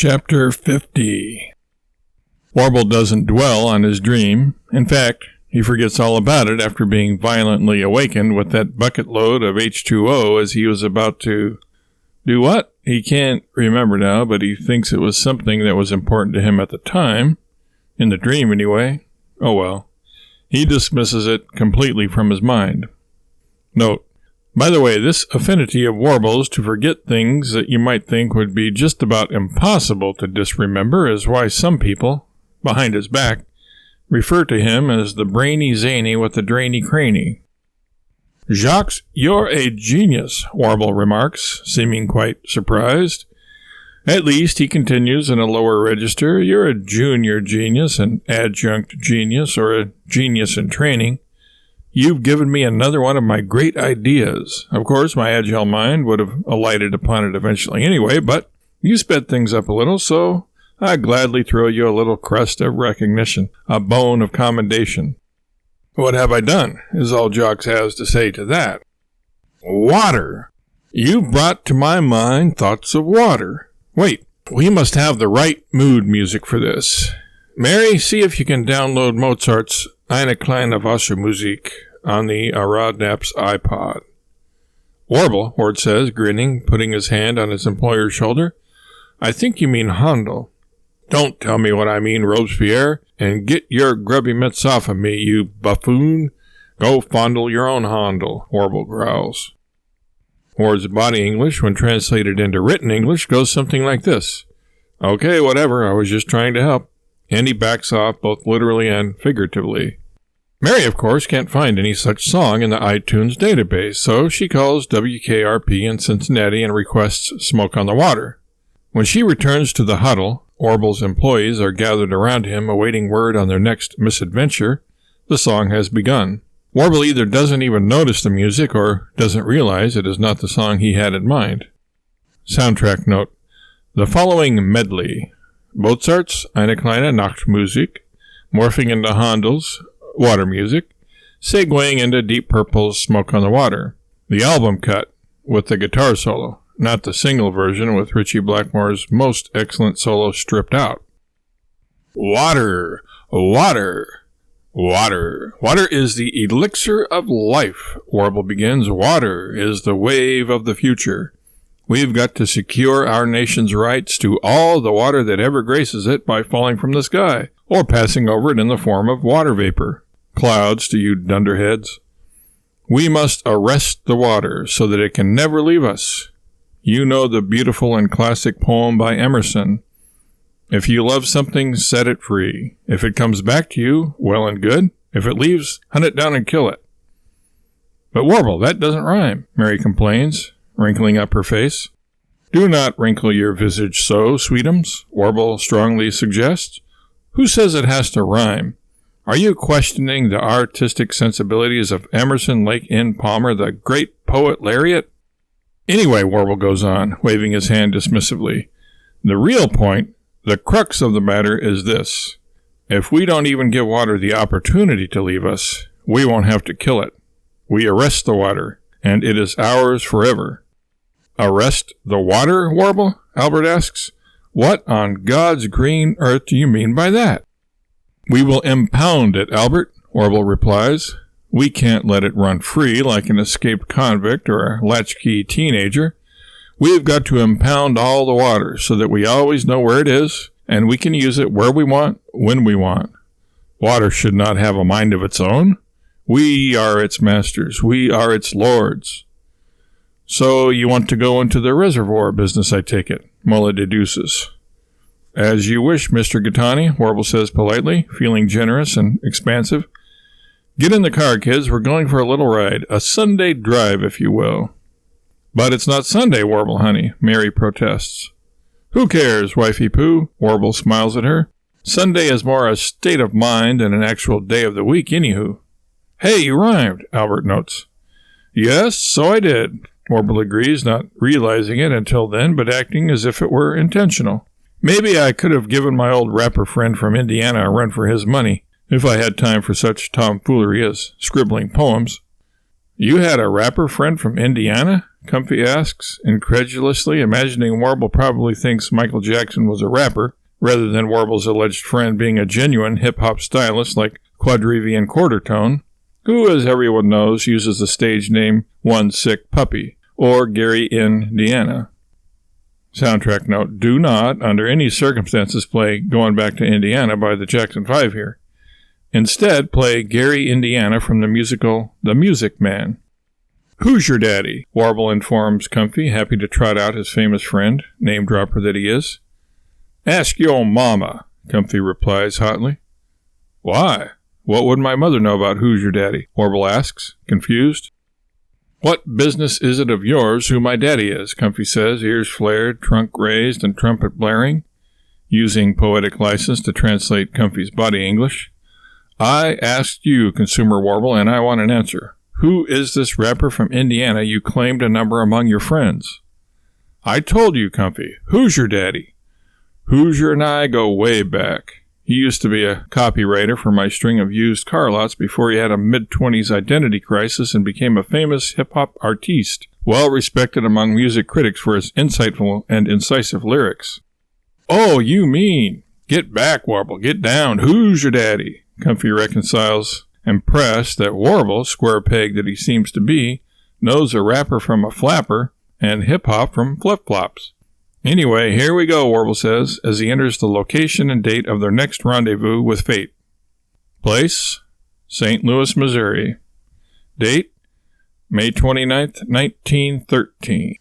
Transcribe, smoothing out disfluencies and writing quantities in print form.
Chapter 50. Warble doesn't dwell on his dream. In fact, he forgets all about it after being violently awakened with that bucket load of H2O as he was about to do what? He can't remember now, but he thinks it was something that was important to him at the time. In the dream, anyway. Oh well. He dismisses it completely from his mind. Note, by the way, this affinity of Warble's to forget things that you might think would be just about impossible to disremember is why some people, behind his back, refer to him as the brainy Zany with the drainy cranny. Jacques, you're a genius, Warble remarks, seeming quite surprised. At least, he continues in a lower register, you're a junior genius, an adjunct genius, or a genius in training. You've given me another one of my great ideas. Of course, my agile mind would have alighted upon it eventually anyway, but you sped things up a little, so I gladly throw you a little crest of recognition, a bone of commendation. What have I done, is all Jacques has to say to that. Water. You've brought to my mind thoughts of water. Wait, we must have the right mood music for this. Mary, see if you can download Mozart's Eine kleine Wassermusik on the Aradnap's iPod. Warble, Ward says, grinning, putting his hand on his employer's shoulder. I think you mean Handel. Don't tell me what I mean, Robespierre, and get your grubby mitts off of me, you buffoon. Go fondle your own Handel, Warble growls. Ward's body English, when translated into written English, goes something like this. Okay, whatever, I was just trying to help. And he backs off both literally and figuratively. Mary, of course, can't find any such song in the iTunes database, so she calls WKRP in Cincinnati and requests Smoke on the Water. When she returns to the huddle, Warble's employees are gathered around him awaiting word on their next misadventure. The song has begun. Warble either doesn't even notice the music or doesn't realize it is not the song he had in mind. Soundtrack note. The following medley. Mozart's Eine kleine Nachtmusik, morphing into Handel's water music, segueing into Deep Purple's Smoke on the Water. The album cut, with the guitar solo, not the single version with Ritchie Blackmore's most excellent solo stripped out. Water, water, water. Water is the elixir of life, Warble begins. Water is the wave of the future. We've got to secure our nation's rights to all the water that ever graces it by falling from the sky, or passing over it in the form of water vapor. Clouds to you dunderheads. We must arrest the water so that it can never leave us. You know the beautiful and classic poem by Emerson. If you love something, set it free. If it comes back to you, well and good. If it leaves, hunt it down and kill it. But Warble, that doesn't rhyme, Mary complains, wrinkling up her face. Do not wrinkle your visage so, sweetums, Warble strongly suggests. Who says it has to rhyme? Are you questioning the artistic sensibilities of Emerson, Lake N. Palmer, the great poet laureate? Anyway, Warble goes on, waving his hand dismissively. The real point, the crux of the matter is this. If we don't even give water the opportunity to leave us, we won't have to kill it. We arrest the water, and it is ours forever. Arrest the water, Warble? Albert asks. What on God's green earth do you mean by that? We will impound it, Albert, Warble replies. We can't let it run free like an escaped convict or a latchkey teenager. We've got to impound all the water so that we always know where it is, and we can use it where we want, when we want. Water should not have a mind of its own. We are its masters. We are its lords. So you want to go into the reservoir business, I take it, Mulla deduces. As you wish, Mr. Gattani, Warble says politely, feeling generous and expansive. Get in the car, kids. We're going for a little ride. A Sunday drive, if you will. But it's not Sunday, Warble, honey, Mary protests. Who cares, wifey poo? Warble smiles at her. Sunday is more a state of mind than an actual day of the week, anywho. Hey, you rhymed, Albert notes. Yes, so I did, Warble agrees, not realizing it until then, but acting as if it were intentional. Maybe I could have given my old rapper friend from Indiana a run for his money, if I had time for such tomfoolery as scribbling poems. You had a rapper friend from Indiana? Comfy asks, incredulously, imagining Warble probably thinks Michael Jackson was a rapper, rather than Warble's alleged friend being a genuine hip-hop stylist like Quadrivian Quartertone, who, as everyone knows, uses the stage name One Sick Puppy, or Gary Indiana. Soundtrack note, do not, under any circumstances, play Going Back to Indiana by the Jackson 5 here. Instead, play Gary Indiana from the musical The Music Man. Who's your daddy? Warble informs Comfy, happy to trot out his famous friend, name-dropper that he is. Ask your mama, Comfy replies hotly. Why? What would my mother know about who's your daddy? Warble asks, confused. What business is it of yours who my daddy is? Comfy says, ears flared, trunk raised, and trumpet blaring, using poetic license to translate Comfy's body English. I asked you, Consumer Warble, and I want an answer. Who is this rapper from Indiana you claim to number among your friends? I told you, Comfy. Who's your daddy? Hoosier and I go way back. He used to be a copywriter for my string of used car lots before he had a mid-20s identity crisis and became a famous hip-hop artiste, well respected among music critics for his insightful and incisive lyrics. Oh, you mean? Get back, Warble, get down. Who's your daddy? Comfy reconciles, impressed that Warble, square peg that he seems to be, knows a rapper from a flapper and hip-hop from flip-flops. Anyway, here we go, Warble says, as he enters the location and date of their next rendezvous with fate. Place, St. Louis, Missouri. Date, May 29th, 1913.